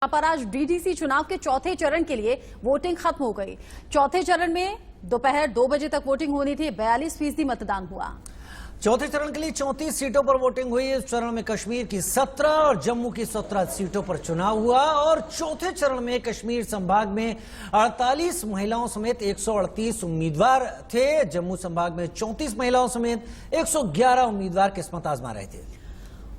पर आज डीडीसी चुनाव के चौथे चरण के लिए वोटिंग खत्म हो गई। चौथे चरण में दोपहर 2 बजे तक वोटिंग होनी थी। 42% मतदान हुआ। चौथे चरण के लिए 34 सीटों पर वोटिंग हुई। इस चरण में कश्मीर की 17 और जम्मू की 17 सीटों पर चुनाव हुआ और चौथे चरण में कश्मीर संभाग में 48 महिलाओं समेत 138 उम्मीदवार थे। जम्मू संभाग में 34 महिलाओं समेत 111 उम्मीदवार किस्मत आजमा रहे थे।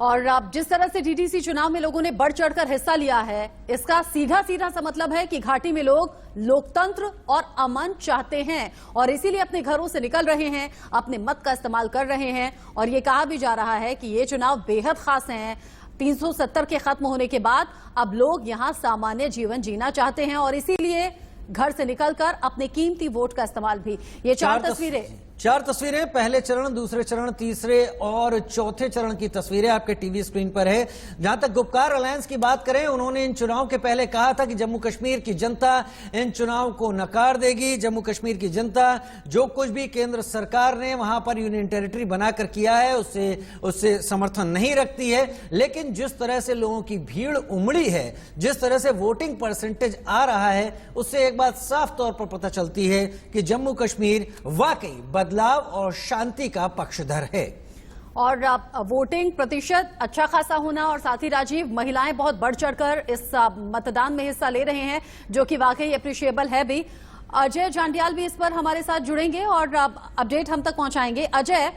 और अब जिस तरह से डीडीसी चुनाव में लोगों ने बढ़ चढ़कर हिस्सा लिया है, इसका सीधा सीधा सा मतलब है कि घाटी में लोग लोकतंत्र और अमन चाहते हैं और इसीलिए अपने घरों से निकल रहे हैं, अपने मत का इस्तेमाल कर रहे हैं। और ये कहा भी जा रहा है कि ये चुनाव बेहद खास हैं। 370 के खत्म होने के बाद अब लोग यहां सामान्य जीवन जीना चाहते हैं और इसीलिए घर से निकलकर अपने कीमती वोट का इस्तेमाल भी। ये चार तस्वीरें पहले चरण, दूसरे चरण, तीसरे और चौथे चरण की तस्वीरें आपके टीवी स्क्रीन पर है। जहां तक गुपकार अलायंस की बात करें, उन्होंने इन चुनाव के पहले कहा था कि जम्मू कश्मीर की जनता इन चुनाव को नकार देगी। जम्मू कश्मीर की जनता जो कुछ भी केंद्र सरकार ने वहां पर यूनियन टेरिटरी बनाकर किया है उससे समर्थन नहीं रखती है। लेकिन जिस तरह से लोगों की भीड़ उमड़ी है, जिस तरह से वोटिंग परसेंटेज आ रहा है, उससे एक बात साफ तौर पर पता चलती है कि जम्मू कश्मीर वाकई बदलाव और शांति का पक्षधर है। और वोटिंग प्रतिशत अच्छा खासा होना और साथ ही राजीव, महिलाएं बहुत बढ़ चढ़कर इस मतदान में हिस्सा ले रहे हैं, जो कि वाकई अप्रिशिएबल है भी। अजय जांडियाल भी इस पर हमारे साथ जुड़ेंगे और अपडेट हम तक पहुंचाएंगे। अजय,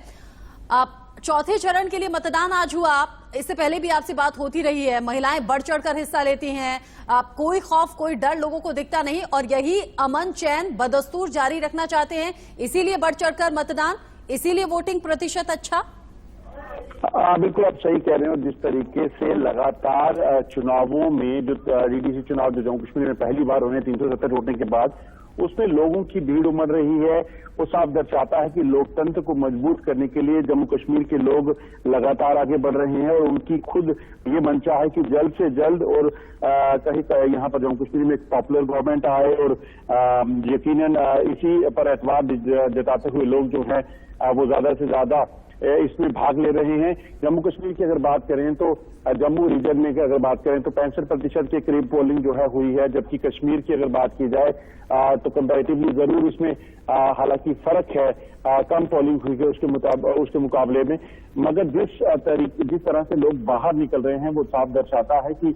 चौथे चरण के लिए मतदान आज हुआ, इससे पहले भी आपसे बात होती रही है, महिलाएं बढ़ चढ़कर हिस्सा लेती हैं, कोई खौफ कोई डर लोगों को दिखता नहीं और यही अमन चैन बदस्तूर जारी रखना चाहते हैं, इसीलिए बढ़ चढ़कर मतदान, इसीलिए वोटिंग प्रतिशत अच्छा। बिल्कुल आप सही कह रहे हो। जिस तरीके से लगातार चुनावों में जो डीडीसी चुनाव जो जम्मू कश्मीर में पहली बार होने 370 वोटने के बाद उसमें लोगों की भीड़ उमड़ रही है, वो साफ दर्शाता है कि लोकतंत्र को मजबूत करने के लिए जम्मू कश्मीर के लोग लगातार आगे बढ़ रहे हैं और उनकी खुद ये मंशा है कि जल्द से जल्द और कहीं यहाँ पर जम्मू कश्मीर में एक पॉपुलर गवर्नमेंट आए और यकीनन इसी पर एतबार जताते हुए लोग जो है वो ज्यादा से ज्यादा इसमें भाग ले रहे हैं। जम्मू कश्मीर की अगर बात करें तो जम्मू रीजन में अगर बात करें तो 65% के करीब पोलिंग जो है हुई है, जबकि कश्मीर की अगर बात की जाए तो कंपैरेटिवली जरूर इसमें हालांकि फर्क है, कम पोलिंग हुई है उसके मुकाबले में। मगर जिस तरह से लोग बाहर निकल रहे हैं वो साफ दर्शाता है कि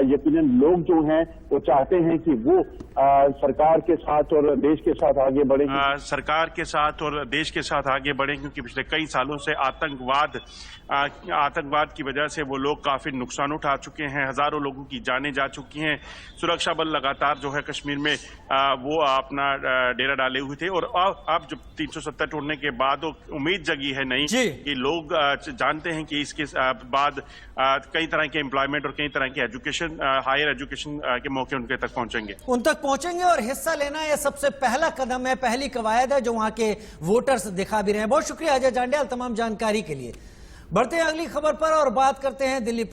यकीनन लोग जो हैं वो चाहते हैं कि वो सरकार के साथ और देश के साथ आगे बढ़े, सरकार के साथ और देश के साथ आगे बढ़े, क्योंकि पिछले कई सालों से आतंकवाद की वजह से वो लोग काफी नुकसान उठा चुके हैं, हजारों लोगों की जानें जा चुकी हैं। सुरक्षा बल लगातार जो है कश्मीर में वो अपना डेरा डाले हुए थे और अब जब 370 तोड़ने के बाद उम्मीद जगी है नहीं कि लोग जानते हैं कि इसके बाद कई तरह के एम्प्लॉयमेंट और कई तरह के एजुकेशन, हायर एजुकेशन के मौके उनके तक पहुंचेंगे, उन तक पहुंचेंगे और हिस्सा लेना यह सबसे पहला कदम है, पहली कवायद है जो वहां के वोटर्स दिखा भी रहे हैं। बहुत शुक्रिया अजय जांडियाल तमाम जानकारी के लिए। बढ़ते हैं अगली खबर पर और बात करते हैं दिल्ली